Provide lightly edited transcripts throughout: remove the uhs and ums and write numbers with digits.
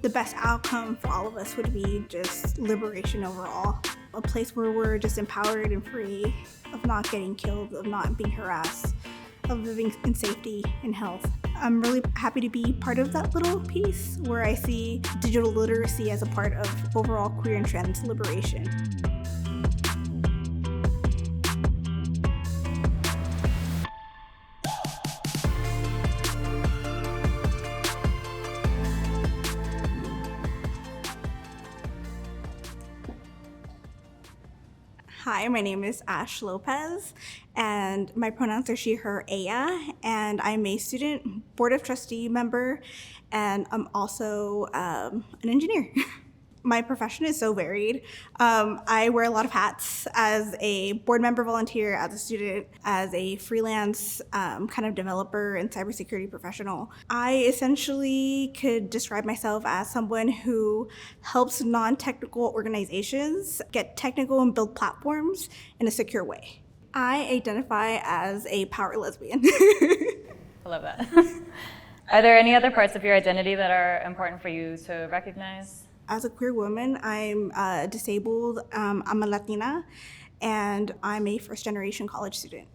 the best outcome for all of us would be just liberation overall. A place where we're just empowered and free of not getting killed, of not being harassed, of living in safety and health. I'm really happy to be part of that little piece where I see digital literacy as a part of overall queer and trans liberation. Hi, my name is Ash López, and my pronouns are she, her, ella, and I'm a student board of trustee member, and I'm also an engineer. My profession is so varied. I wear a lot of hats as a board member volunteer, as a student, as a freelance kind of developer and cybersecurity professional. I essentially could describe myself as someone who helps non-technical organizations get technical and build platforms in a secure way. I identify as a power lesbian. I love that. Are there any other parts of your identity that are important for you to recognize? As a queer woman, I'm disabled, I'm a Latina, and I'm a first-generation college student.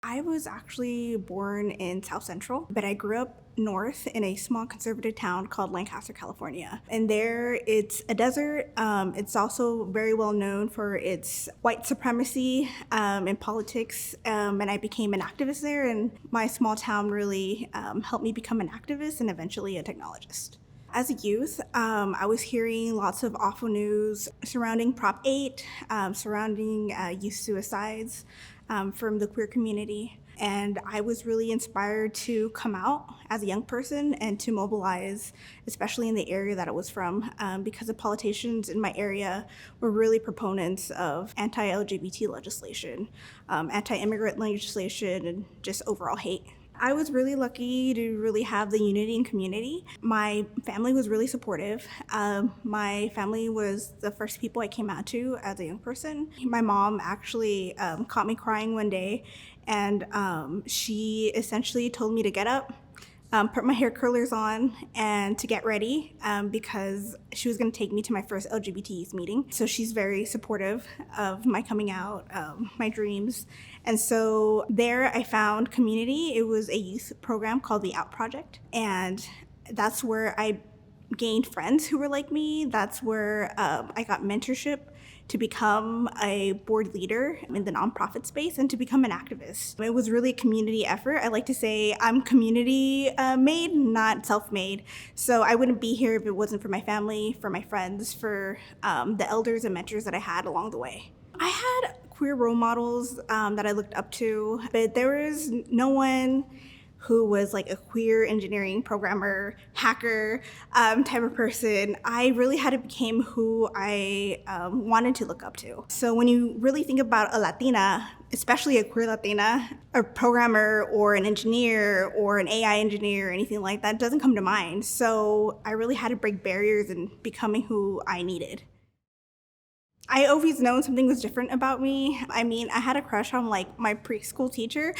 I was actually born in South Central, but I grew up north in a small conservative town called Lancaster, California. And there, it's a desert. It's also very well known for its white supremacy in politics, and I became an activist there, and my small town really helped me become an activist and eventually a technologist. As a youth, I was hearing lots of awful news surrounding Prop 8, surrounding youth suicides from the queer community. And I was really inspired to come out as a young person and to mobilize, especially in the area that I was from, because the politicians in my area were really proponents of anti-LGBT legislation, anti-immigrant legislation, and just overall hate. I was really lucky to really have the unity and community. My family was really supportive. My family was the first people I came out to as a young person. My mom actually caught me crying one day, and she essentially told me to get up, put my hair curlers on, and to get ready because she was going to take me to my first LGBT youth meeting. So she's very supportive of my coming out, my dreams. And so there I found community. It was a youth program called the Out Project. And that's where I gained friends who were like me. That's where I got mentorship to become a board leader in the nonprofit space and to become an activist. It was really a community effort. I like to say I'm community made, not self-made. So I wouldn't be here if it wasn't for my family, for my friends, for the elders and mentors that I had along the way. I had queer role models that I looked up to, but there was no one who was like a queer engineering programmer, hacker type of person. I really had to become who I wanted to look up to. So when you really think about a Latina, especially a queer Latina, a programmer or an engineer or an AI engineer or anything like that doesn't come to mind. So I really had to break barriers in becoming who I needed. I always known something was different about me. I mean, I had a crush on like my preschool teacher,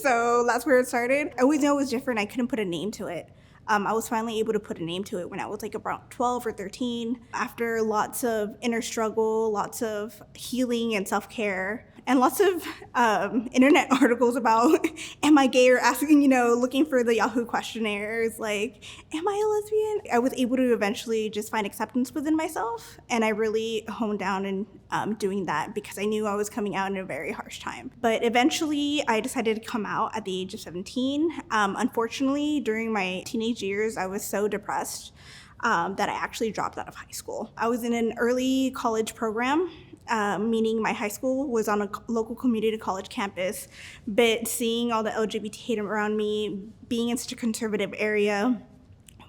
so that's where it started. I always knew it was different. I couldn't put a name to it. I was finally able to put a name to it when I was like about 12 or 13. After lots of inner struggle, lots of healing and self-care, and lots of internet articles about am I gay or asking, looking for the Yahoo questionnaires, like, am I a lesbian? I was able to eventually just find acceptance within myself. And I really honed down in doing that because I knew I was coming out in a very harsh time. But eventually I decided to come out at the age of 17. Unfortunately, during my teenage years, I was so depressed that I actually dropped out of high school. I was in an early college program, meaning my high school was on a local community college campus, but seeing all the LGBT hate around me, being in such a conservative area,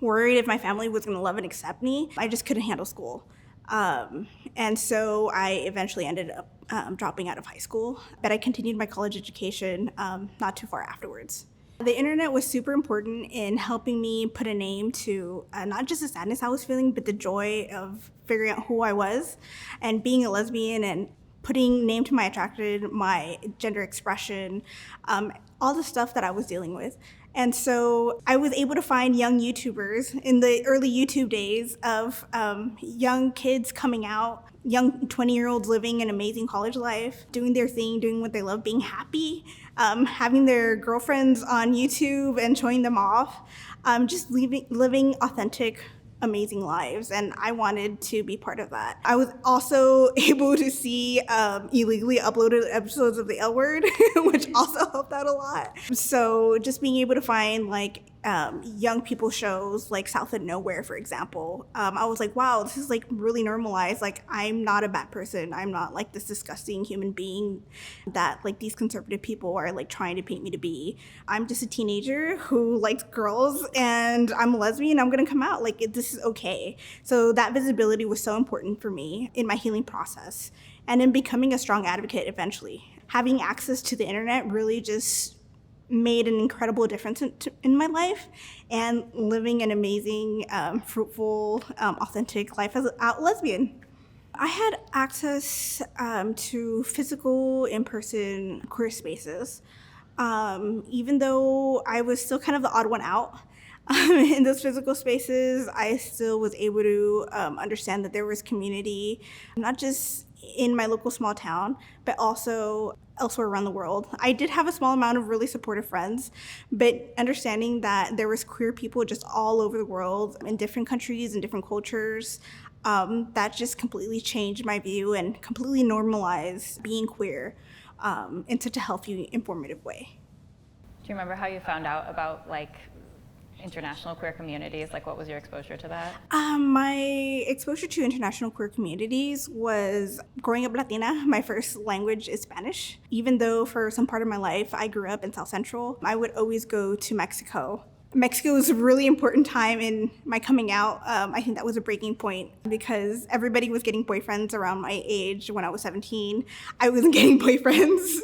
worried if my family was going to love and accept me, I just couldn't handle school. And so I eventually ended up dropping out of high school, but I continued my college education not too far afterwards. The internet was super important in helping me put a name to not just the sadness I was feeling, but the joy of figuring out who I was and being a lesbian and putting name to my attraction, my gender expression, all the stuff that I was dealing with. And so I was able to find young YouTubers in the early YouTube days of young kids coming out, young 20-year-olds living an amazing college life, doing their thing, doing what they love, being happy, having their girlfriends on YouTube and showing them off, just living authentic, amazing lives, and I wanted to be part of that. I was also able to see illegally uploaded episodes of the L Word, which also helped out a lot. So just being able to find like young people shows like South of Nowhere, for example, I was like, wow, this is like really normalized. Like, I'm not a bad person. I'm not like this disgusting human being that like these conservative people are like trying to paint me to be. I'm just a teenager who likes girls, and I'm a lesbian. I'm gonna come out. Like, this is okay. So that visibility was so important for me in my healing process, and in becoming a strong advocate eventually. Having access to the internet really just made an incredible difference in my life, and living an amazing, fruitful, authentic life as an out lesbian. I had access to physical, in-person queer spaces, even though I was still kind of the odd one out. In those physical spaces, I still was able to understand that there was community, not just in my local small town, but also elsewhere around the world. I did have a small amount of really supportive friends, but understanding that there was queer people just all over the world in different countries and different cultures, that just completely changed my view and completely normalized being queer in such a healthy, informative way. Do you remember how you found out about like international queer communities? Like, what was your exposure to that? My exposure to international queer communities was growing up Latina. My first language is Spanish. Even though for some part of my life I grew up in South Central, I would always go to Mexico. Mexico was a really important time in my coming out. I think that was a breaking point because everybody was getting boyfriends around my age when I was 17. I wasn't getting boyfriends.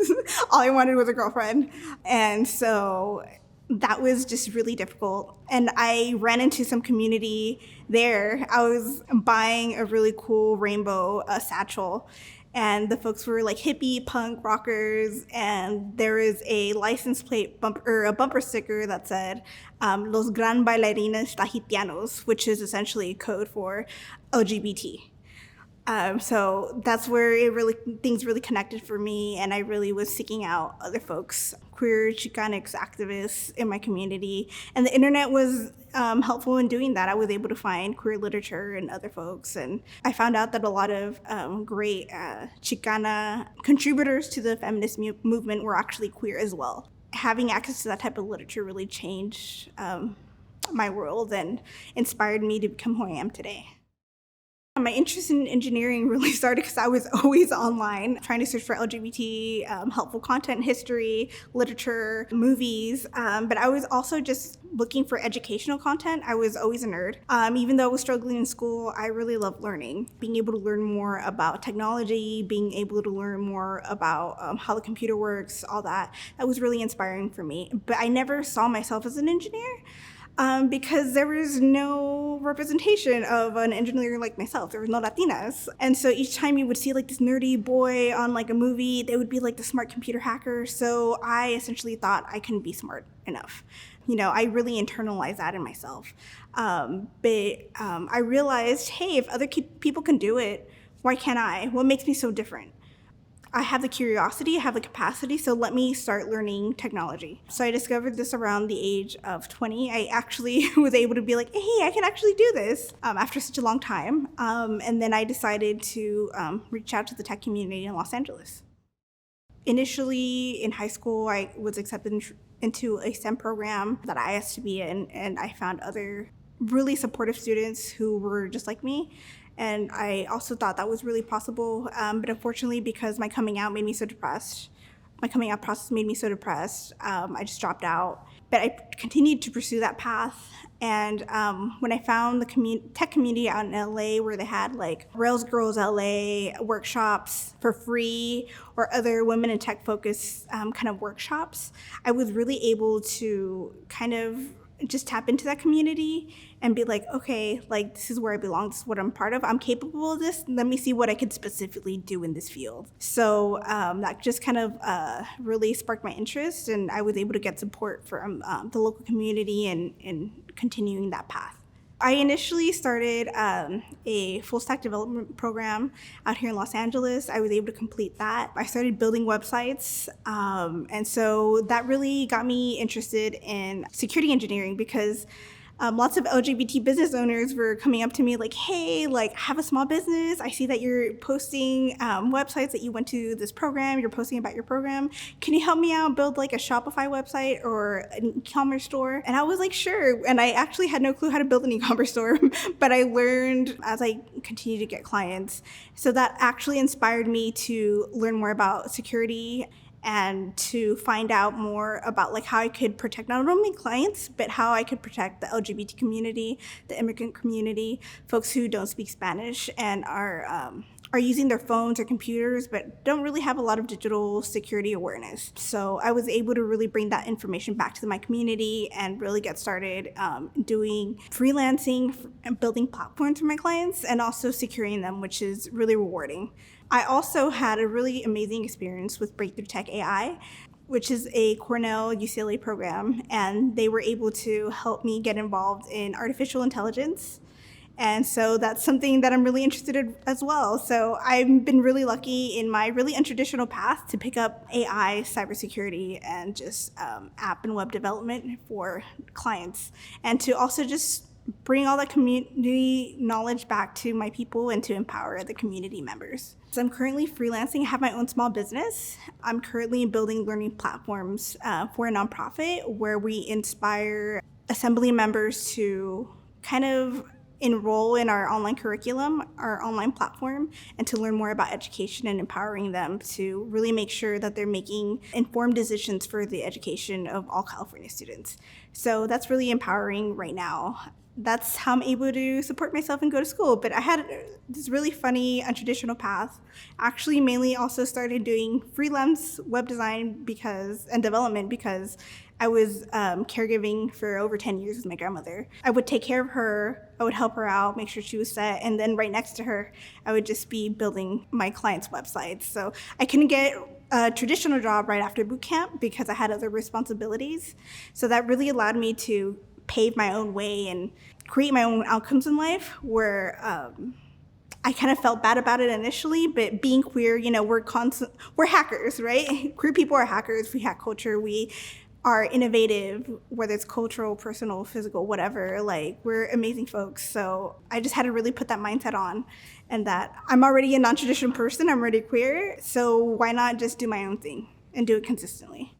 All I wanted was a girlfriend. And so that was just really difficult. And I ran into some community there. I was buying a really cool rainbow satchel, and the folks were like hippie punk rockers, and there was a license plate or a bumper sticker that said Los Gran Bailarines Tahitianos, which is essentially code for LGBT. So that's where things really connected for me, and I really was seeking out other folks, queer Chicanx activists in my community, and the internet was helpful in doing that. I was able to find queer literature and other folks, and I found out that a lot of great Chicana contributors to the feminist movement were actually queer as well. Having access to that type of literature really changed my world and inspired me to become who I am today. My interest in engineering really started because I was always online trying to search for LGBT helpful content, history, literature, movies, but I was also just looking for educational content. I was always a nerd. Even though I was struggling in school, I really loved learning. Being able to learn more about technology, being able to learn more about how the computer works, all that was really inspiring for me. But I never saw myself as an engineer. Because there was no representation of an engineer like myself. There was no Latinas. And so each time you would see like this nerdy boy on like a movie, they would be like the smart computer hacker. So I essentially thought I couldn't be smart enough. You know, I really internalized that in myself. But I realized, hey, if other people can do it, why can't I? What makes me so different? I have the curiosity, I have the capacity, so let me start learning technology. So I discovered this around the age of 20. I actually was able to be like, hey, I can actually do this after such a long time. And then I decided to reach out to the tech community in Los Angeles. Initially in high school, I was accepted into a STEM program that I asked to be in, and I found other really supportive students who were just like me. And I also thought that was really possible, but unfortunately, because my coming out made me so depressed, my coming out process made me so depressed, I just dropped out. But I continued to pursue that path, and when I found the tech community out in LA, where they had like Rails Girls LA workshops for free, or other women in tech focused kind of workshops, I was really able to kind of just tap into that community and be like, okay, like this is where I belong, this is what I'm part of, I'm capable of this, let me see what I could specifically do in this field. So that just kind of really sparked my interest, and I was able to get support from the local community and continuing that path. I initially started a full stack development program out here in Los Angeles. I was able to complete that. I started building websites. And so that really got me interested in security engineering, because lots of LGBT business owners were coming up to me like, hey, like I have a small business. I see that you're posting websites, that you went to this program, you're posting about your program. Can you help me out build like a Shopify website or an e-commerce store? And I was like, sure. And I actually had no clue how to build an e-commerce store, but I learned as I continued to get clients. So that actually inspired me to learn more about security and to find out more about like how I could protect not only clients, but how I could protect the LGBT community, the immigrant community, folks who don't speak Spanish and are using their phones or computers, but don't really have a lot of digital security awareness. So I was able to really bring that information back to my community and really get started doing freelancing and building platforms for my clients, and also securing them, which is really rewarding. I also had a really amazing experience with Breakthrough Tech AI, which is a Cornell UCLA program, and they were able to help me get involved in artificial intelligence. And so that's something that I'm really interested in as well. So I've been really lucky in my really untraditional path to pick up AI, cybersecurity, and just app and web development for clients, and to also just bring all that community knowledge back to my people and to empower the community members. So I'm currently freelancing. I have my own small business. I'm currently building learning platforms for a nonprofit where we inspire assembly members to kind of enroll in our online curriculum, our online platform, and to learn more about education and empowering them to really make sure that they're making informed decisions for the education of all California students. So that's really empowering right now. That's how I'm able to support myself and go to school. But I had this really funny, untraditional path. Actually, mainly also started doing freelance web design and development because I was caregiving for over 10 years with my grandmother. I would take care of her, I would help her out, make sure she was set, and then right next to her, I would just be building my clients' websites. So I couldn't get a traditional job right after boot camp because I had other responsibilities. So that really allowed me to pave my own way and create my own outcomes in life, where I kind of felt bad about it initially, but being queer, we're hackers, right? Queer people are hackers. We hack culture. We are innovative, whether it's cultural, personal, physical, whatever. Like, we're amazing folks. So I just had to really put that mindset on, and that I'm already a non-traditional person. I'm already queer. So why not just do my own thing and do it consistently?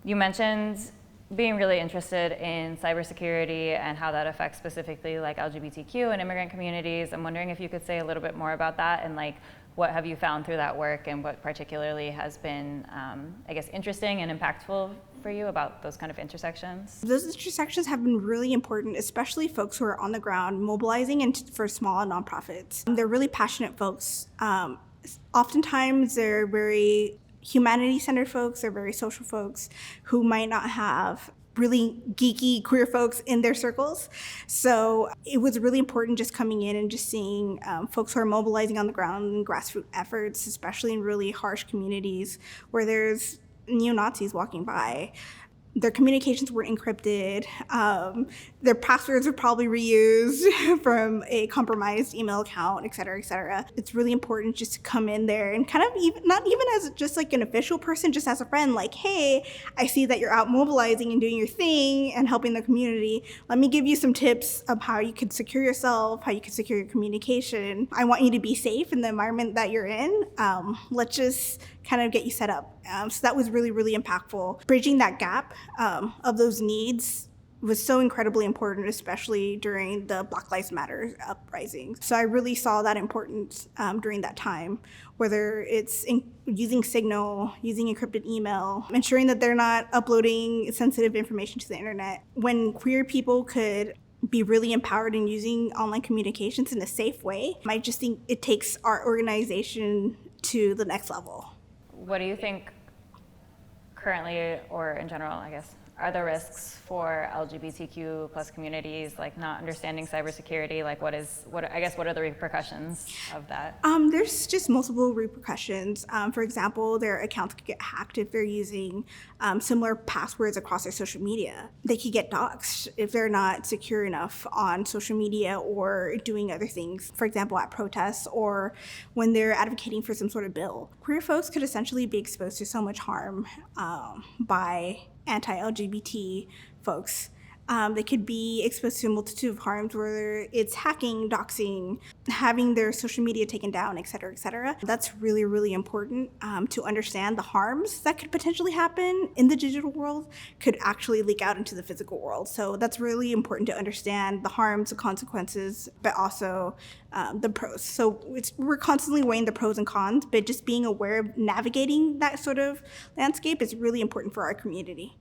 You mentioned being really interested in cybersecurity and how that affects specifically like LGBTQ and immigrant communities. I'm wondering if you could say a little bit more about that, and like what have you found through that work, and what particularly has been, interesting and impactful for you about those kind of intersections? Those intersections have been really important, especially folks who are on the ground mobilizing for small nonprofits. They're really passionate folks. Oftentimes they're very humanity-centered folks, they're very social folks who might not have really geeky queer folks in their circles. So it was really important just coming in and just seeing folks who are mobilizing on the ground in grassroots efforts, especially in really harsh communities where there's neo-Nazis walking by. Their communications were encrypted. Their passwords were probably reused from a compromised email account, et cetera, et cetera. It's really important just to come in there and kind of not even as just like an official person, just as a friend, like, hey, I see that you're out mobilizing and doing your thing and helping the community. Let me give you some tips of how you could secure yourself, how you could secure your communication. I want you to be safe in the environment that you're in. Let's just kind of get you set up. So that was really, really impactful. Bridging that gap of those needs was so incredibly important, especially during the Black Lives Matter uprising. So I really saw that importance during that time, whether it's using Signal, using encrypted email, ensuring that they're not uploading sensitive information to the internet. When queer people could be really empowered in using online communications in a safe way, I just think it takes our organization to the next level. What do you think currently, or in general, are there risks for LGBTQ plus communities, like not understanding cybersecurity? Like what are the repercussions of that? There's just multiple repercussions. For example, their accounts could get hacked if they're using similar passwords across their social media. They could get doxxed if they're not secure enough on social media or doing other things, for example, at protests or when they're advocating for some sort of bill. Queer folks could essentially be exposed to so much harm by anti-LGBT folks. They could be exposed to a multitude of harms, whether it's hacking, doxing, having their social media taken down, et cetera, et cetera. That's really, really important to understand the harms that could potentially happen in the digital world could actually leak out into the physical world. So that's really important to understand the harms, the consequences, but also the pros. So we're constantly weighing the pros and cons, but just being aware of navigating that sort of landscape is really important for our community.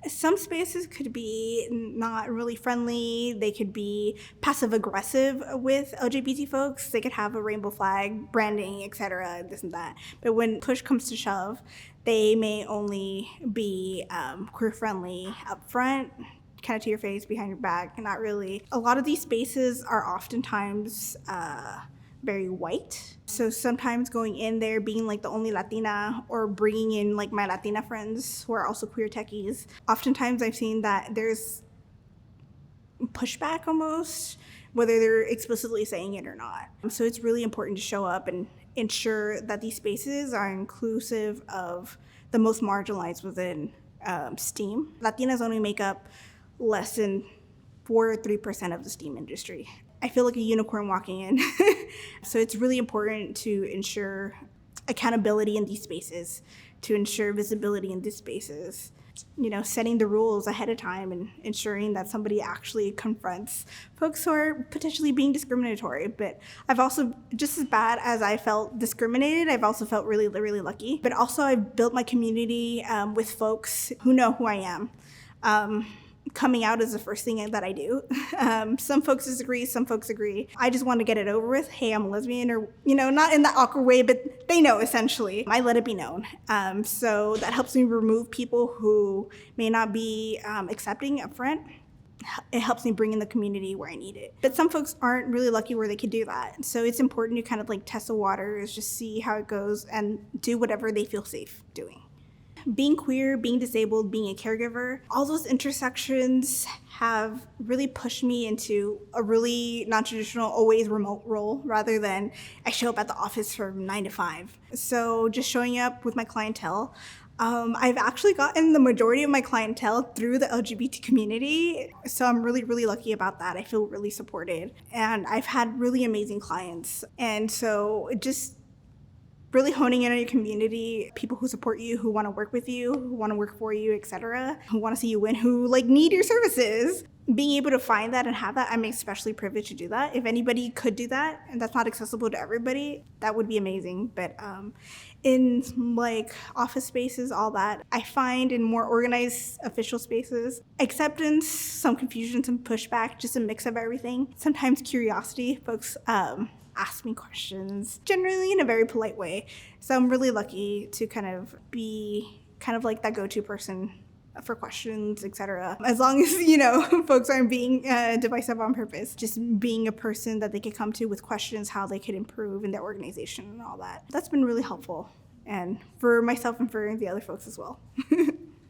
Some spaces could be not really friendly. They could be passive aggressive with LGBT folks. They could have a rainbow flag, branding, etc., this and that. But when push comes to shove, they may only be queer friendly up front, kind of to your face, behind your back, not really. A lot of these spaces are oftentimes very white. So sometimes going in there, being like the only Latina or bringing in like my Latina friends who are also queer techies, oftentimes I've seen that there's pushback almost, whether they're explicitly saying it or not. So it's really important to show up and ensure that these spaces are inclusive of the most marginalized within STEAM. Latinas only make up less than 4 or 3% of the STEAM industry. I feel like a unicorn walking in. So it's really important to ensure accountability in these spaces, to ensure visibility in these spaces, setting the rules ahead of time and ensuring that somebody actually confronts folks who are potentially being discriminatory. But I've also, just as bad as I felt discriminated, I've also felt really, really lucky. But also I've built my community with folks who know who I am. Coming out is the first thing that I do. Some folks disagree, some folks agree. I just want to get it over with. Hey, I'm a lesbian, or, not in that awkward way, but they know essentially. I let it be known. So that helps me remove people who may not be accepting up front. It helps me bring in the community where I need it. But some folks aren't really lucky where they could do that. So it's important to kind of like test the waters, just see how it goes and do whatever they feel safe doing. Being queer, being disabled, being a caregiver, all those intersections have really pushed me into a really non-traditional, always remote role rather than I show up at the office from 9 to 5. So just showing up with my clientele. I've actually gotten the majority of my clientele through the LGBT community. So I'm really, really lucky about that. I feel really supported. And I've had really amazing clients. And so just really honing in on your community, people who support you, who want to work with you, who want to work for you, etc., who want to see you win, who need your services. Being able to find that and have that, I'm especially privileged to do that. If anybody could do that, and that's not accessible to everybody, that would be amazing. But in office spaces, all that, I find in more organized official spaces, acceptance, some confusion, some pushback, just a mix of everything. Sometimes curiosity, folks ask me questions, generally in a very polite way. So I'm really lucky to kind of be like that go-to person for questions, etc. As long as, folks aren't being divisive on purpose, just being a person that they could come to with questions, how they could improve in their organization and all that. That's been really helpful, and for myself and for the other folks as well.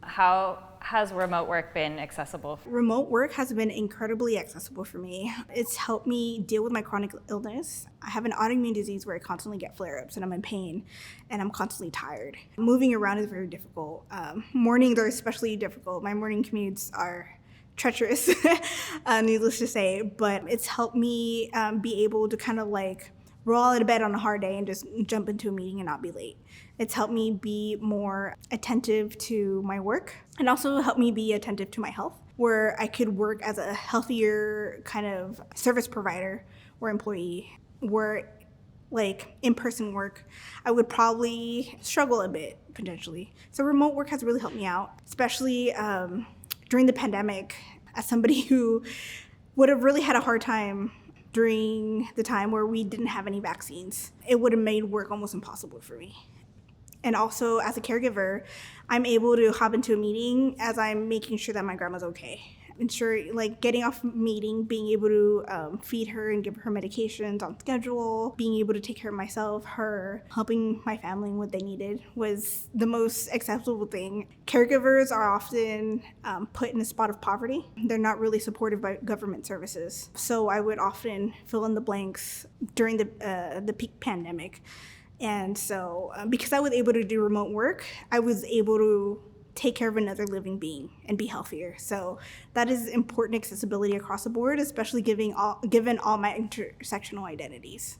How has remote work been accessible? Remote work has been incredibly accessible for me. It's helped me deal with my chronic illness. I have an autoimmune disease where I constantly get flare-ups and I'm in pain and I'm constantly tired. Moving around is very difficult. Mornings are especially difficult. My morning commutes are treacherous, needless to say, but it's helped me be able to kind of roll out of bed on a hard day and just jump into a meeting and not be late. It's helped me be more attentive to my work and also helped me be attentive to my health, where I could work as a healthier kind of service provider or employee, where in-person work, I would probably struggle a bit potentially. So remote work has really helped me out, especially during the pandemic, as somebody who would have really had a hard time during the time where we didn't have any vaccines. It would have made work almost impossible for me. And also as a caregiver, I'm able to hop into a meeting as I'm making sure that my grandma's okay. Ensure, like, getting off meeting, being able to feed her and give her medications on schedule, being able to take care of myself, her, helping my family in what they needed was the most acceptable thing. Caregivers are often put in a spot of poverty. They're not really supported by government services. So I would often fill in the blanks during the peak pandemic. And so because I was able to do remote work, I was able to take care of another living being and be healthier. So that is important accessibility across the board, especially given all my intersectional identities.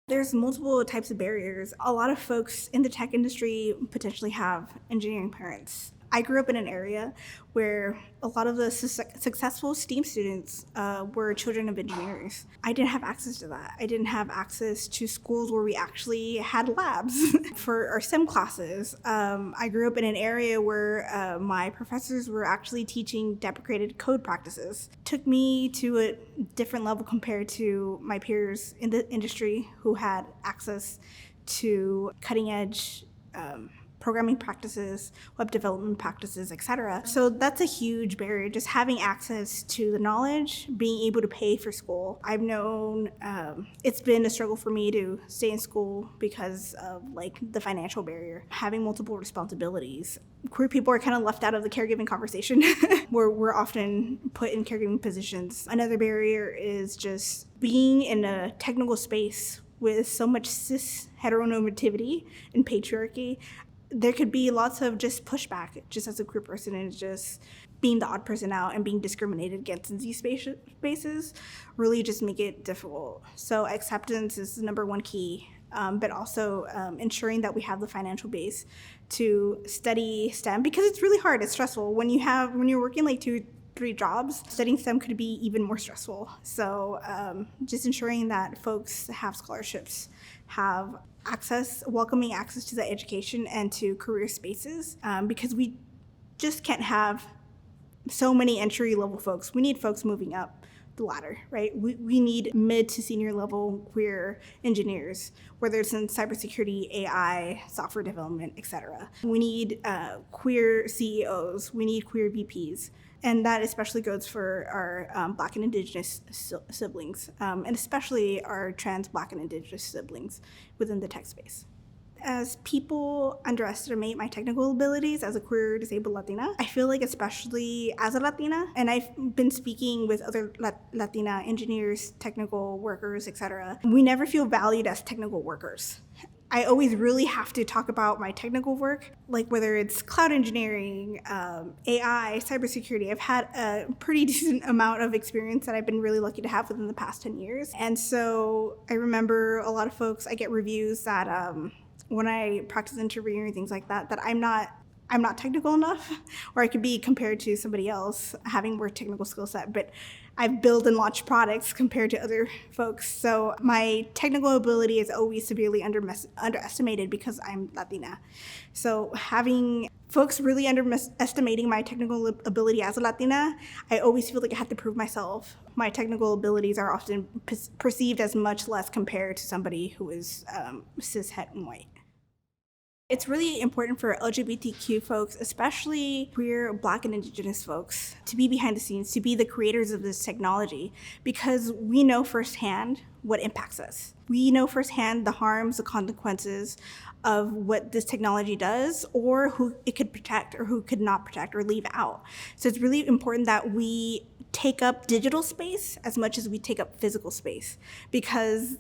There's multiple types of barriers. A lot of folks in the tech industry potentially have engineering parents. I grew up in an area where a lot of the successful STEAM students were children of engineers. I didn't have access to that. I didn't have access to schools where we actually had labs for our STEM classes. I grew up in an area where my professors were actually teaching deprecated code practices. Took me to a different level compared to my peers in the industry who had access to cutting edge programming practices, web development practices, etc. So that's a huge barrier, just having access to the knowledge, being able to pay for school. I've known it's been a struggle for me to stay in school because of like the financial barrier, having multiple responsibilities. Queer people are kind of left out of the caregiving conversation where we're often put in caregiving positions. Another barrier is just being in a technical space with so much cis heteronormativity and patriarchy. There could be lots of just pushback just as a queer person, and just being the odd person out and being discriminated against in these spaces really just make it difficult. So acceptance is the number one key, but also ensuring that we have the financial base to study STEM, because it's really hard, it's stressful. When you're working like 2-3 jobs, studying STEM could be even more stressful. So just ensuring that folks have scholarships, have welcoming access to the education and to career spaces, because we just can't have so many entry-level folks. We need folks moving up the ladder, right? We need mid to senior level queer engineers, whether it's in cybersecurity, AI, software development, etc. We need queer CEOs. We need queer VPs. And that especially goes for our Black and Indigenous siblings, and especially our trans Black and Indigenous siblings within the tech space. As people underestimate my technical abilities as a queer disabled Latina, I feel like, especially as a Latina, and I've been speaking with other Latina engineers, technical workers, etc., we never feel valued as technical workers. I always really have to talk about my technical work, like whether it's cloud engineering, AI, cybersecurity. I've had a pretty decent amount of experience that I've been really lucky to have within the past 10 years. And so I remember a lot of folks, I get reviews that when I practice interviewing and things like that, that I'm not technical enough, or I could be compared to somebody else having more technical skill set, but I've built and launched products compared to other folks. So my technical ability is always severely underestimated because I'm Latina. So having folks really underestimating my technical ability as a Latina, I always feel like I have to prove myself. My technical abilities are often perceived as much less compared to somebody who is cis, het, and white. It's really important for LGBTQ folks, especially queer, Black, and Indigenous folks, to be behind the scenes, to be the creators of this technology, because we know firsthand what impacts us. We know firsthand the harms, the consequences of what this technology does, or who it could protect or who could not protect or leave out. So it's really important that we take up digital space as much as we take up physical space, because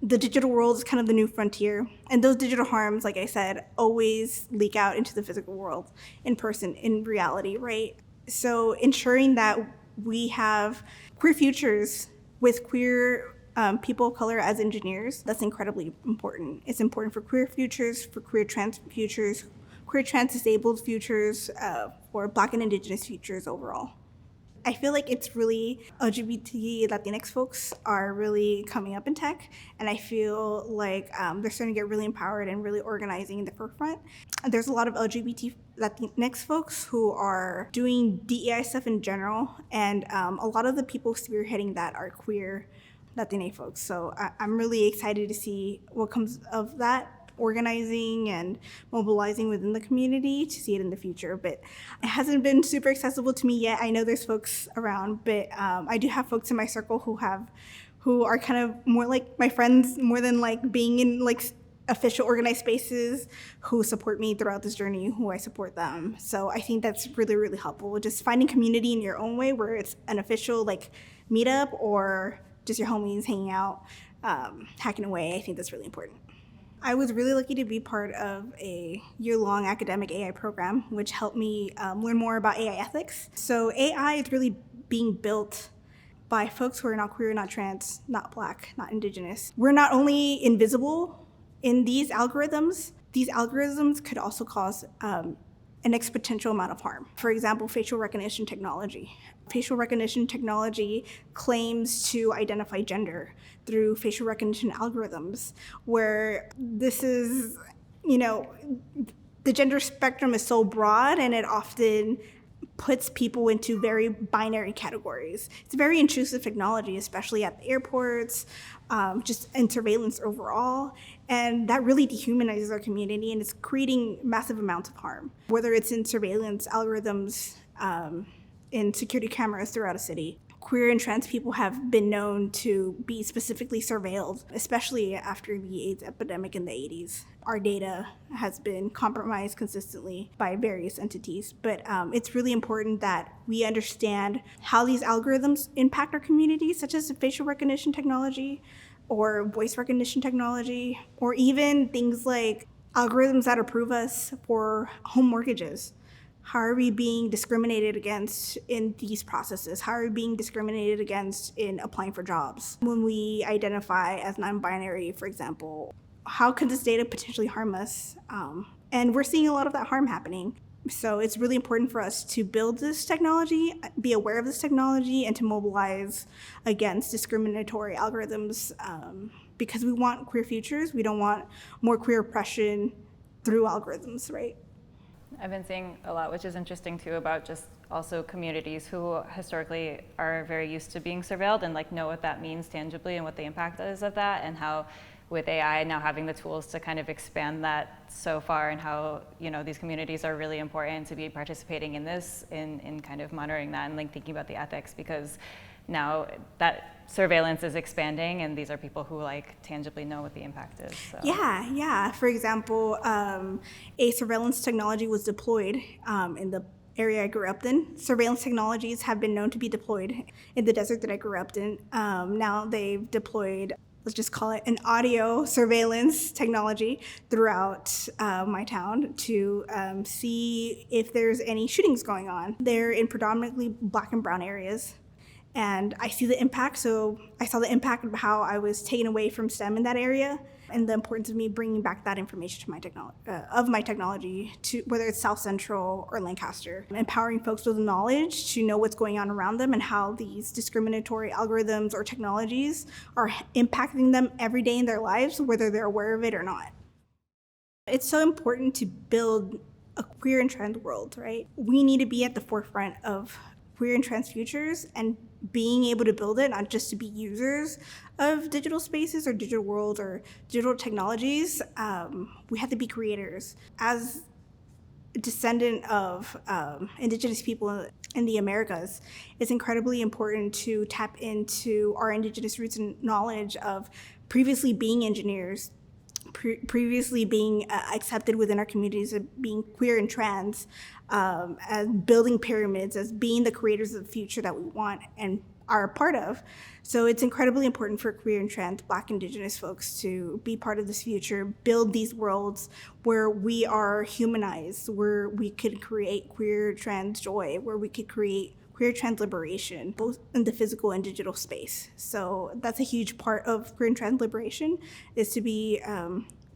the digital world is kind of the new frontier, and those digital harms, like I said, always leak out into the physical world, in person, in reality, right? So ensuring that we have queer futures with queer people of color as engineers, that's incredibly important. It's important for queer futures, for queer trans futures, queer trans disabled futures, for Black and Indigenous futures overall. I feel like it's really, LGBT Latinx folks are really coming up in tech, and I feel like they're starting to get really empowered and really organizing in the forefront. There's a lot of LGBT Latinx folks who are doing DEI stuff in general, and a lot of the people spearheading that are queer Latina folks. So I'm really excited to see what comes of that. organizing and mobilizing within the community to see it in the future. But it hasn't been super accessible to me yet. I know there's folks around, but I do have folks in my circle who are kind of more like my friends, more than like being in like official organized spaces, who support me throughout this journey, who I support them. So I think that's really, really helpful. Just finding community in your own way, where it's an official like meetup or just your homies hanging out, hacking away. I think that's really important. I was really lucky to be part of a year-long academic AI program, which helped me learn more about AI ethics. So AI is really being built by folks who are not queer, not trans, not Black, not Indigenous. We're not only invisible in these algorithms could also cause an exponential amount of harm. For example, facial recognition technology. Facial recognition technology claims to identify gender through facial recognition algorithms, where this is, the gender spectrum is so broad and it often puts people into very binary categories. It's very intrusive technology, especially at the airports, just in surveillance overall. And that really dehumanizes our community, and it's creating massive amounts of harm, whether it's in surveillance algorithms, in security cameras throughout a city. Queer and trans people have been known to be specifically surveilled, especially after the AIDS epidemic in the 80s. Our data has been compromised consistently by various entities, but it's really important that we understand how these algorithms impact our communities, such as facial recognition technology or voice recognition technology, or even things like algorithms that approve us for home mortgages. How are we being discriminated against in these processes? How are we being discriminated against in applying for jobs? When we identify as non-binary, for example, how could this data potentially harm us? And we're seeing a lot of that harm happening. So it's really important for us to build this technology, be aware of this technology, and to mobilize against discriminatory algorithms, because we want queer futures. We don't want more queer oppression through algorithms, right? I've been seeing a lot, which is interesting too, about just also communities who historically are very used to being surveilled and like know what that means tangibly and what the impact is of that, and how with AI now having the tools to kind of expand that so far, and how these communities are really important to be participating in this, in kind of monitoring that and like thinking about the ethics, because now that surveillance is expanding and these are people who like tangibly know what the impact is. So. Yeah. For example, a surveillance technology was deployed in the area I grew up in. Surveillance technologies have been known to be deployed in the desert that I grew up in. Now they've deployed, let's just call it an audio surveillance technology throughout my town to see if there's any shootings going on. They're in predominantly Black and brown areas. And I see the impact. So I saw the impact of how I was taken away from STEM in that area, and the importance of me bringing back that information to my technology, to whether it's South Central or Lancaster, empowering folks with knowledge to know what's going on around them and how these discriminatory algorithms or technologies are impacting them every day in their lives, whether they're aware of it or not. It's so important to build a queer and trans world, right? We need to be at the forefront of queer and trans futures, and being able to build it, not just to be users of digital spaces or digital worlds or digital technologies. We have to be creators. As a descendant of Indigenous people in the Americas, it's incredibly important to tap into our Indigenous roots and knowledge of previously being engineers, previously being accepted within our communities, of being queer and trans, as building pyramids, as being the creators of the future that we want and are a part of. So it's incredibly important for queer and trans, Black, Indigenous folks to be part of this future, build these worlds where we are humanized, where we could create queer trans joy, where we could create queer trans liberation, both in the physical and digital space. So that's a huge part of queer and trans liberation, is to be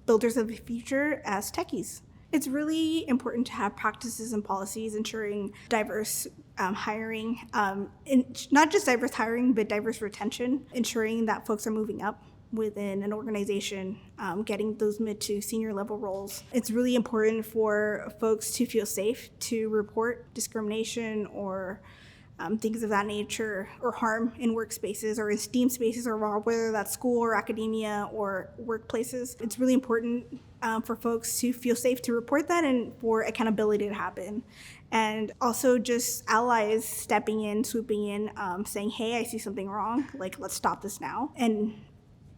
builders of the future as techies. It's really important to have practices and policies ensuring diverse hiring, not just diverse hiring, but diverse retention, ensuring that folks are moving up within an organization, getting those mid to senior level roles. It's really important for folks to feel safe to report discrimination or things of that nature, or harm in workspaces or in STEAM spaces, or whether that's school or academia or workplaces. It's really important for folks to feel safe to report that and for accountability to happen. And also just allies stepping in, swooping in, saying, hey, I see something wrong, like, let's stop this now. And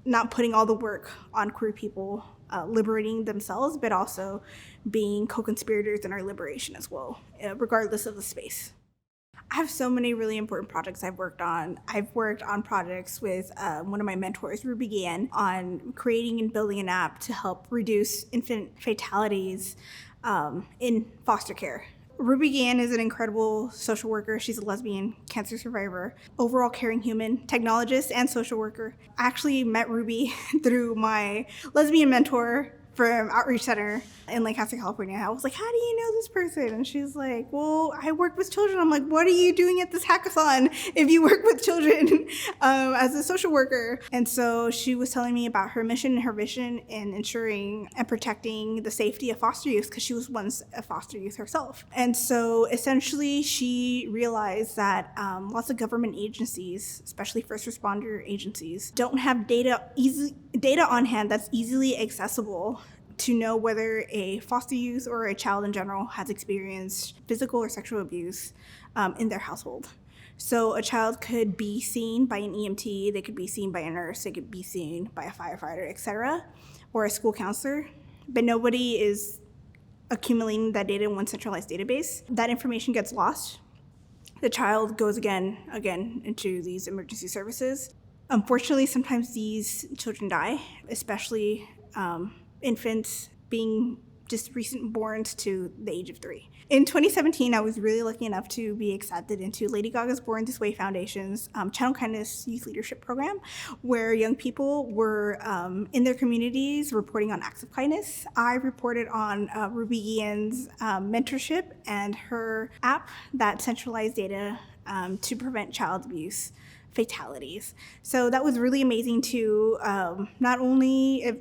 not putting all the work on queer people liberating themselves, but also being co-conspirators in our liberation as well, regardless of the space. I have so many really important projects I've worked on. I've worked on projects with one of my mentors, Ruby Gann, on creating and building an app to help reduce infant fatalities in foster care. Ruby Gann is an incredible social worker. She's a lesbian cancer survivor, overall caring human, technologist, and social worker. I actually met Ruby through my lesbian mentor from Outreach Center in Lancaster, California. I was like, how do you know this person? And she's like, well, I work with children. I'm like, what are you doing at this hackathon if you work with children as a social worker? And so she was telling me about her mission and her vision in ensuring and protecting the safety of foster youth, because she was once a foster youth herself. And so essentially she realized that lots of government agencies, especially first responder agencies, don't have data on hand that's easily accessible to know whether a foster youth or a child in general has experienced physical or sexual abuse in their household. So a child could be seen by an EMT, they could be seen by a nurse, they could be seen by a firefighter, etc., or a school counselor, but nobody is accumulating that data in one centralized database. That information gets lost. The child goes again into these emergency services. Unfortunately, sometimes these children die, especially infants being just recent borns to the age of 3. In 2017, I was really lucky enough to be accepted into Lady Gaga's Born This Way Foundation's Channel Kindness Youth Leadership Program, where young people were in their communities reporting on acts of kindness. I reported on Ruby Gann's mentorship and her app that centralized data to prevent child abuse fatalities. So that was really amazing to not only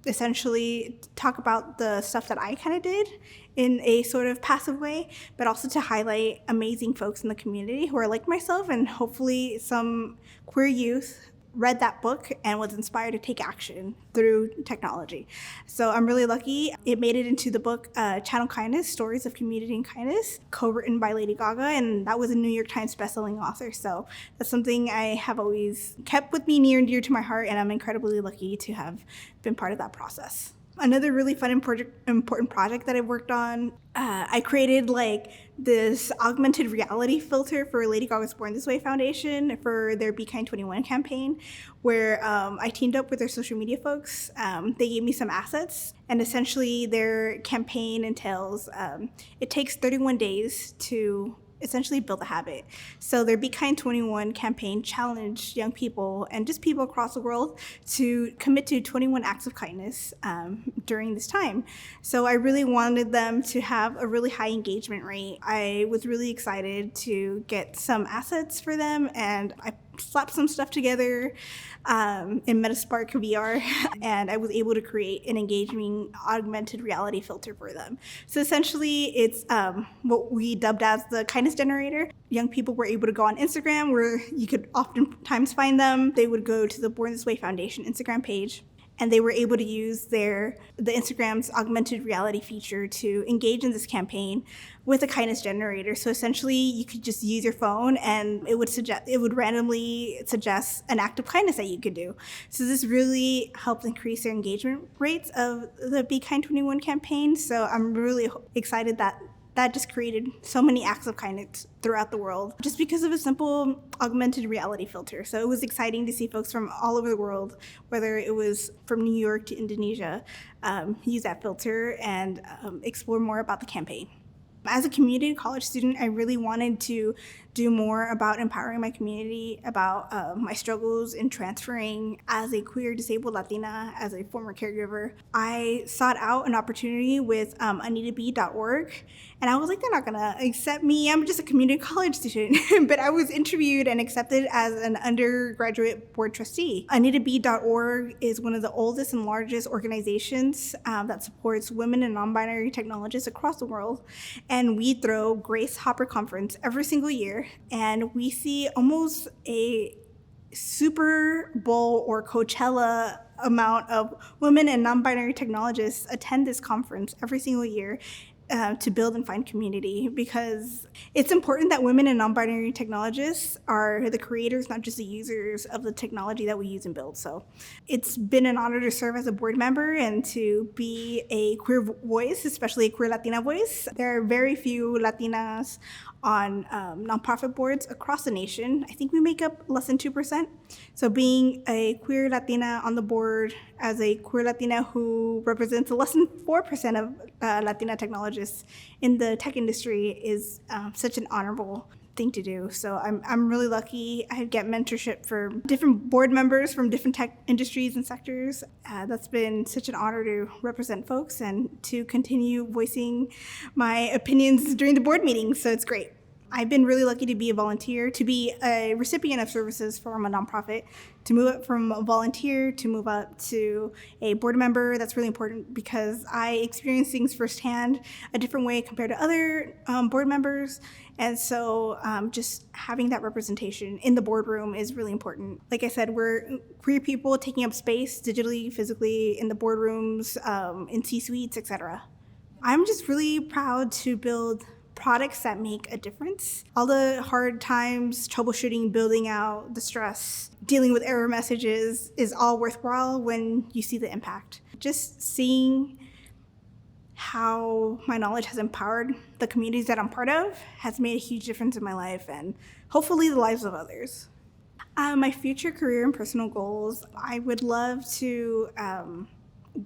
essentially talk about the stuff that I kind of did in a sort of passive way, but also to highlight amazing folks in the community who are like myself, and hopefully some queer youth read that book and was inspired to take action through technology. So I'm really lucky. It made it into the book Channel Kindness, Stories of Community and Kindness, co-written by Lady Gaga, and that was a New York Times bestselling author. So that's something I have always kept with me near and dear to my heart, and I'm incredibly lucky to have been part of that process. Another really fun and important project that I've worked on, I created this augmented reality filter for Lady Gaga's Born This Way Foundation for their Be Kind 21 campaign, where I teamed up with their social media folks. They gave me some assets, and essentially their campaign entails, it takes 31 days to essentially build a habit. So their Be Kind 21 campaign challenged young people and just people across the world to commit to 21 acts of kindness during this time. So I really wanted them to have a really high engagement rate. I was really excited to get some assets for them, and I slapped some stuff together in Metaspark VR, and I was able to create an engaging augmented reality filter for them. So essentially, it's what we dubbed as the kindness generator. Young people were able to go on Instagram, where you could oftentimes find them. They would go to the Born This Way Foundation Instagram page, and they were able to use the Instagram's augmented reality feature to engage in this campaign with a kindness generator. So essentially, you could just use your phone, and it would randomly suggest an act of kindness that you could do. So this really helped increase their engagement rates of the Be Kind 21 campaign. So I'm really excited that just created so many acts of kindness throughout the world, just because of a simple augmented reality filter. So it was exciting to see folks from all over the world, whether it was from New York to Indonesia, use that filter and explore more about the campaign. As a community college student, I really wanted to do more about empowering my community, about my struggles in transferring as a queer disabled Latina, as a former caregiver. I sought out an opportunity with AnitaB.org, and I was like, they're not gonna accept me, I'm just a community college student. But I was interviewed and accepted as an undergraduate board trustee. AnitaB.org is one of the oldest and largest organizations that supports women and non-binary technologists across the world. And we throw Grace Hopper Conference every single year year, and we see almost a Super Bowl or Coachella amount of women and non-binary technologists attend this conference every single year to build and find community, because it's important that women and non-binary technologists are the creators, not just the users of the technology that we use and build. So it's been an honor to serve as a board member and to be a queer voice, especially a queer Latina voice. There are very few Latinas on nonprofit boards across the nation. I think we make up less than 2%. So being a queer Latina on the board, as a queer Latina who represents less than 4% of Latina technologists in the tech industry, is such an honorable thing to do. So I'm really lucky. I get mentorship for different board members from different tech industries and sectors. That's been such an honor to represent folks and to continue voicing my opinions during the board meetings. So it's great. I've been really lucky to be a volunteer, to be a recipient of services from a nonprofit, to move up from a volunteer to move up to a board member. That's really important because I experience things firsthand a different way compared to other board members. And so just having that representation in the boardroom is really important. Like I said, we're queer people taking up space digitally, physically, in the boardrooms, in C-suites, etc. I'm just really proud to build products that make a difference. All the hard times, troubleshooting, building out, the stress, dealing with error messages is all worthwhile when you see the impact. Just seeing how my knowledge has empowered the communities that I'm part of has made a huge difference in my life and hopefully the lives of others. My future career and personal goals, I would love to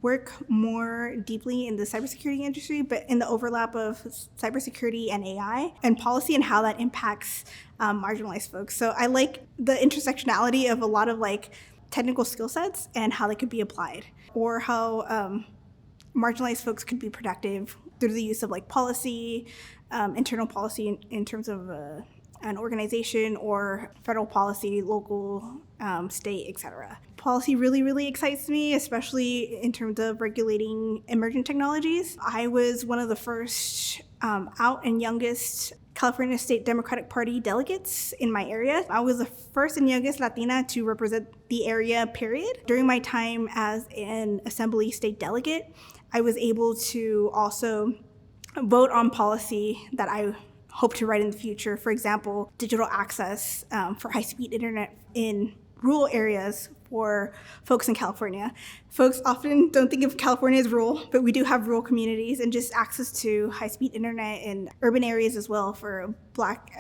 work more deeply in the cybersecurity industry, but in the overlap of cybersecurity and AI and policy and how that impacts marginalized folks. So I like the intersectionality of a lot of like technical skill sets and how they could be applied, or how marginalized folks could be productive through the use of like policy, internal policy in terms of an organization, or federal policy, local, state, etc. Policy really, really excites me, especially in terms of regulating emerging technologies. I was one of the first out and youngest California State Democratic Party delegates in my area. I was the first and youngest Latina to represent the area, period. During my time as an Assembly state delegate, I was able to also vote on policy that I hope to write in the future. For example, digital access for high-speed internet in rural areas for folks in California. Folks often don't think of California as rural, but we do have rural communities, and just access to high-speed internet in urban areas as well for Black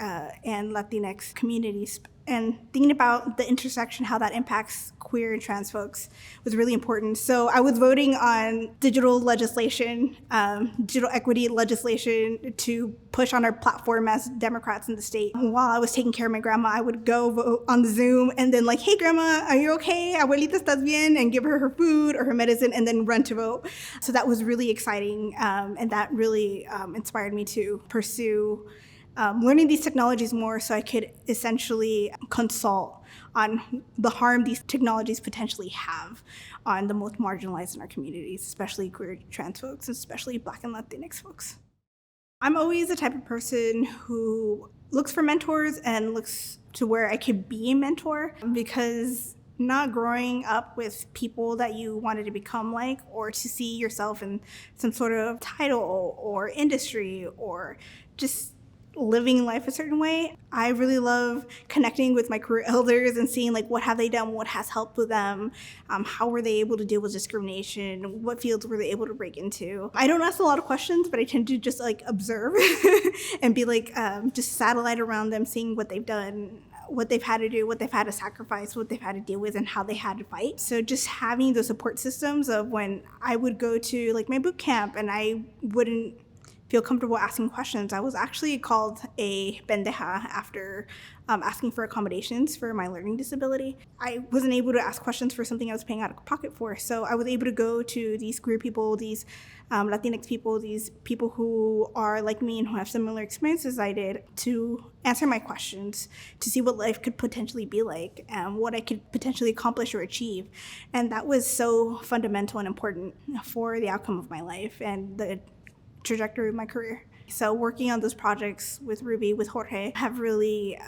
and Latinx communities. And thinking about the intersection, how that impacts queer and trans folks, was really important. So I was voting on digital legislation, digital equity legislation to push on our platform as Democrats in the state. While I was taking care of my grandma, I would go vote on the Zoom and then like, hey grandma, are you okay? Abuelita, ¿estás bien? And give her food or her medicine and then run to vote. So that was really exciting, and that really inspired me to pursue learning these technologies more, so I could essentially consult on the harm these technologies potentially have on the most marginalized in our communities, especially queer trans folks, especially Black and Latinx folks. I'm always the type of person who looks for mentors and looks to where I could be a mentor, because not growing up with people that you wanted to become like, or to see yourself in some sort of title or industry, or just living life a certain way. I really love connecting with my career elders and seeing like what have they done, what has helped with them, how were they able to deal with discrimination, what fields were they able to break into. I don't ask a lot of questions, but I tend to just like observe and be like just satellite around them, seeing what they've done, what they've had to do, what they've had to sacrifice, what they've had to deal with, and how they had to fight. So just having those support systems of when I would go to like my boot camp and I wouldn't feel comfortable asking questions. I was actually called a pendeja after asking for accommodations for my learning disability. I wasn't able to ask questions for something I was paying out of pocket for. So I was able to go to these queer people, these Latinx people, these people who are like me and who have similar experiences I did, to answer my questions, to see what life could potentially be like, and what I could potentially accomplish or achieve. And that was so fundamental and important for the outcome of my life and the trajectory of my career. So working on those projects with Ruby, with Jorge, have really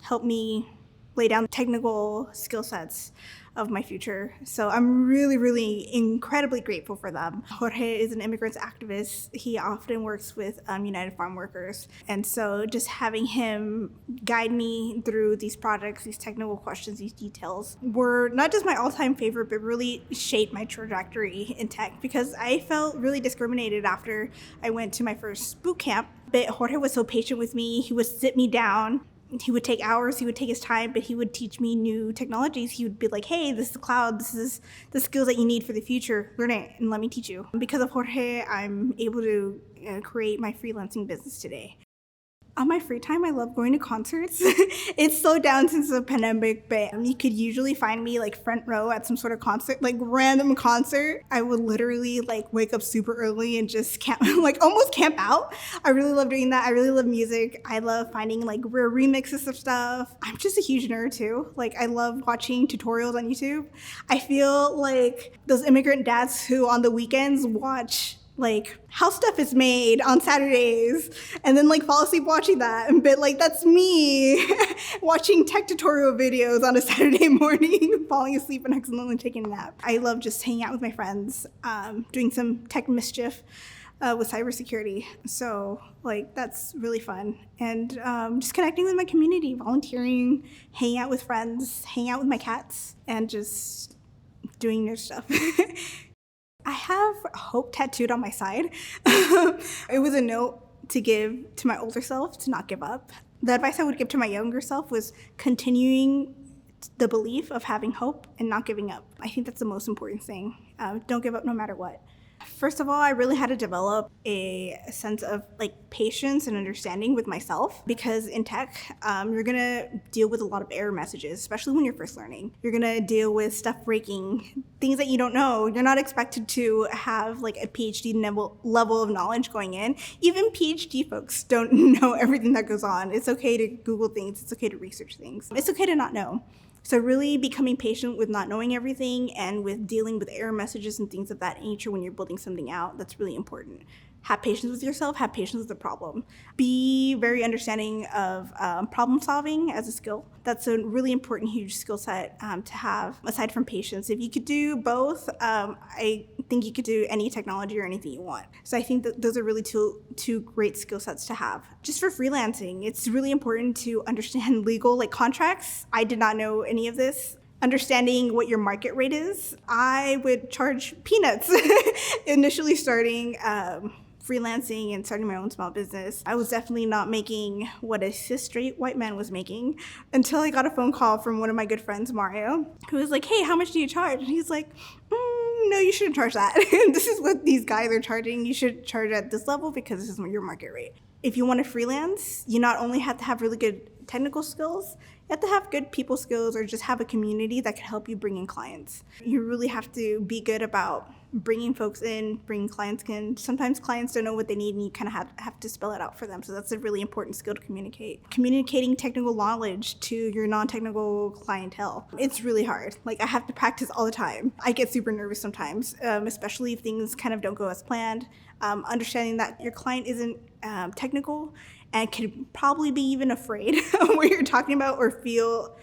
helped me lay down technical skill sets of my future. So I'm really, really incredibly grateful for them. Jorge is an immigrants activist. He often works with United Farm Workers. And so just having him guide me through these projects, these technical questions, these details were not just my all-time favorite, but really shaped my trajectory in tech, because I felt really discriminated after I went to my first boot camp. But Jorge was so patient with me. He would sit me down. He would take hours, he would take his time, but he would teach me new technologies. He would be like, hey, this is the cloud, this is the skills that you need for the future. Learn it and let me teach you. Because of Jorge, I'm able to create my freelancing business today. On my free time, I love going to concerts. It's slowed down since the pandemic, but you could usually find me like front row at some sort of concert, like random concert. I would literally like wake up super early and just camp, like almost camp out. I really love doing that. I really love music. I love finding like rare remixes of stuff. I'm just a huge nerd too. Like I love watching tutorials on YouTube. I feel like those immigrant dads who on the weekends watch like how stuff is made on Saturdays and then like fall asleep watching that. But like that's me watching tech tutorial videos on a Saturday morning, falling asleep and accidentally taking a nap. I love just hanging out with my friends, doing some tech mischief with cybersecurity. So like that's really fun. And just connecting with my community, volunteering, hanging out with friends, hanging out with my cats, and just doing nerd stuff. I have hope tattooed on my side. It was a note to give to my older self to not give up. The advice I would give to my younger self was continuing the belief of having hope and not giving up. I think that's the most important thing. Don't give up no matter what. First of all, I really had to develop a sense of like patience and understanding with myself, because in tech, you're gonna deal with a lot of error messages, especially when you're first learning. You're gonna deal with stuff breaking, things that you don't know. You're not expected to have like a PhD level of knowledge going in. Even PhD folks don't know everything that goes on. It's okay to Google things. It's okay to research things. It's okay to not know. So really becoming patient with not knowing everything and with dealing with error messages and things of that nature when you're building something out, that's really important. Have patience with yourself, have patience with the problem. Be very understanding of problem solving as a skill. That's a really important, huge skill set to have, aside from patience. If you could do both, I think you could do any technology or anything you want. So I think that those are really two great skill sets to have. Just for freelancing, it's really important to understand legal like contracts. I did not know any of this. Understanding what your market rate is. I would charge peanuts initially starting freelancing and starting my own small business. I was definitely not making what a cis straight white man was making until I got a phone call from one of my good friends, Mario, who was like, hey, how much do you charge? And he's like, no, you shouldn't charge that. This is what these guys are charging. You should charge at this level because this is your market rate. If you want to freelance, you not only have to have really good technical skills, you have to have good people skills or just have a community that can help you bring in clients. You really have to be good about bringing folks in, bringing clients in. Sometimes clients don't know what they need and you kind of have to spell it out for them. So that's a really important skill to communicate. Communicating technical knowledge to your non-technical clientele. It's really hard. Like I have to practice all the time. I get super nervous sometimes, especially if things kind of don't go as planned. Understanding that your client isn't technical and could probably be even afraid of what you're talking about or feel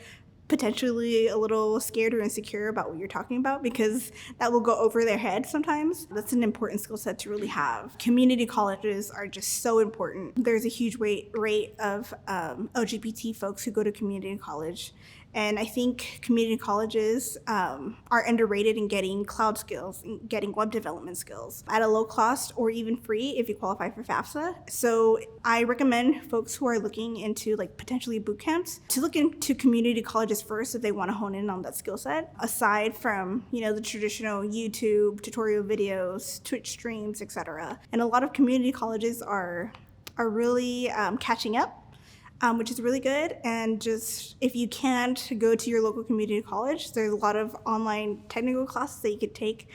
potentially a little scared or insecure about what you're talking about, because that will go over their head sometimes. That's an important skill set to really have. Community colleges are just so important. There's a huge rate of LGBT folks who go to community college. And I think community colleges are underrated in getting cloud skills, and getting web development skills at a low cost or even free if you qualify for FAFSA. So I recommend folks who are looking into like potentially boot camps to look into community colleges first if they want to hone in on that skill set, aside from, the traditional YouTube tutorial videos, Twitch streams, etc. And a lot of community colleges are really catching up. Which is really good. And just if you can't go to your local community college, there's a lot of online technical classes that you could take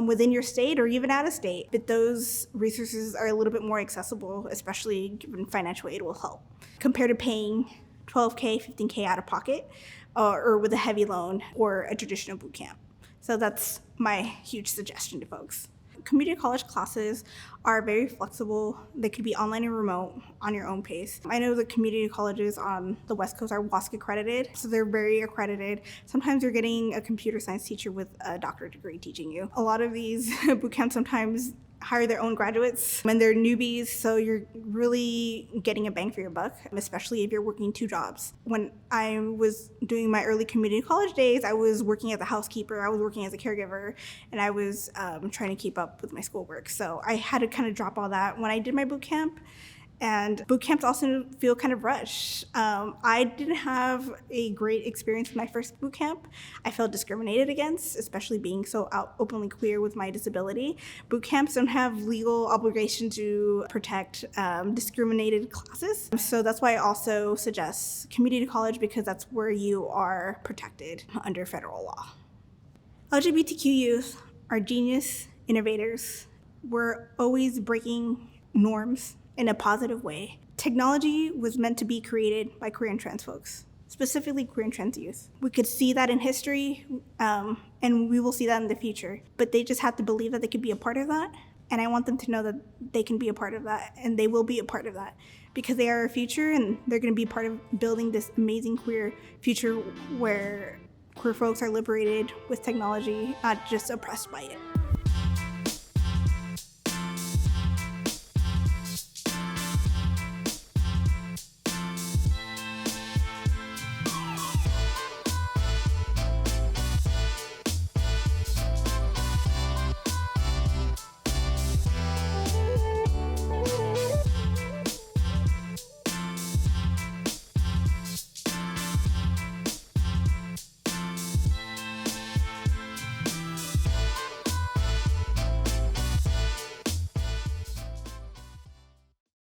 within your state or even out of state. But those resources are a little bit more accessible, especially given financial aid will help, compared to paying $12K, $15K out of pocket or with a heavy loan or a traditional boot camp. So that's my huge suggestion to folks. Community college classes are very flexible. They could be online and remote on your own pace. I know the community colleges on the West Coast are WASC accredited, so they're very accredited. Sometimes you're getting a computer science teacher with a doctorate degree teaching you. A lot of these boot camps sometimes hire their own graduates and they're newbies, so you're really getting a bang for your buck, especially if you're working 2 jobs. When I was doing my early community college days, I was working as a housekeeper, I was working as a caregiver, and I was trying to keep up with my schoolwork. So I had to kind of drop all that when I did my boot camp. And boot camps also feel kind of rushed. I didn't have a great experience with my first boot camp. I felt discriminated against, especially being so openly queer with my disability. Boot camps don't have legal obligation to protect discriminated classes. So that's why I also suggest community college, because that's where you are protected under federal law. LGBTQ youth are genius innovators. We're always breaking norms in a positive way. Technology was meant to be created by queer and trans folks, specifically queer and trans youth. We could see that in history, and we will see that in the future, but they just have to believe that they could be a part of that. And I want them to know that they can be a part of that, and they will be a part of that, because they are our future, and they're gonna be part of building this amazing queer future where queer folks are liberated with technology, not just oppressed by it.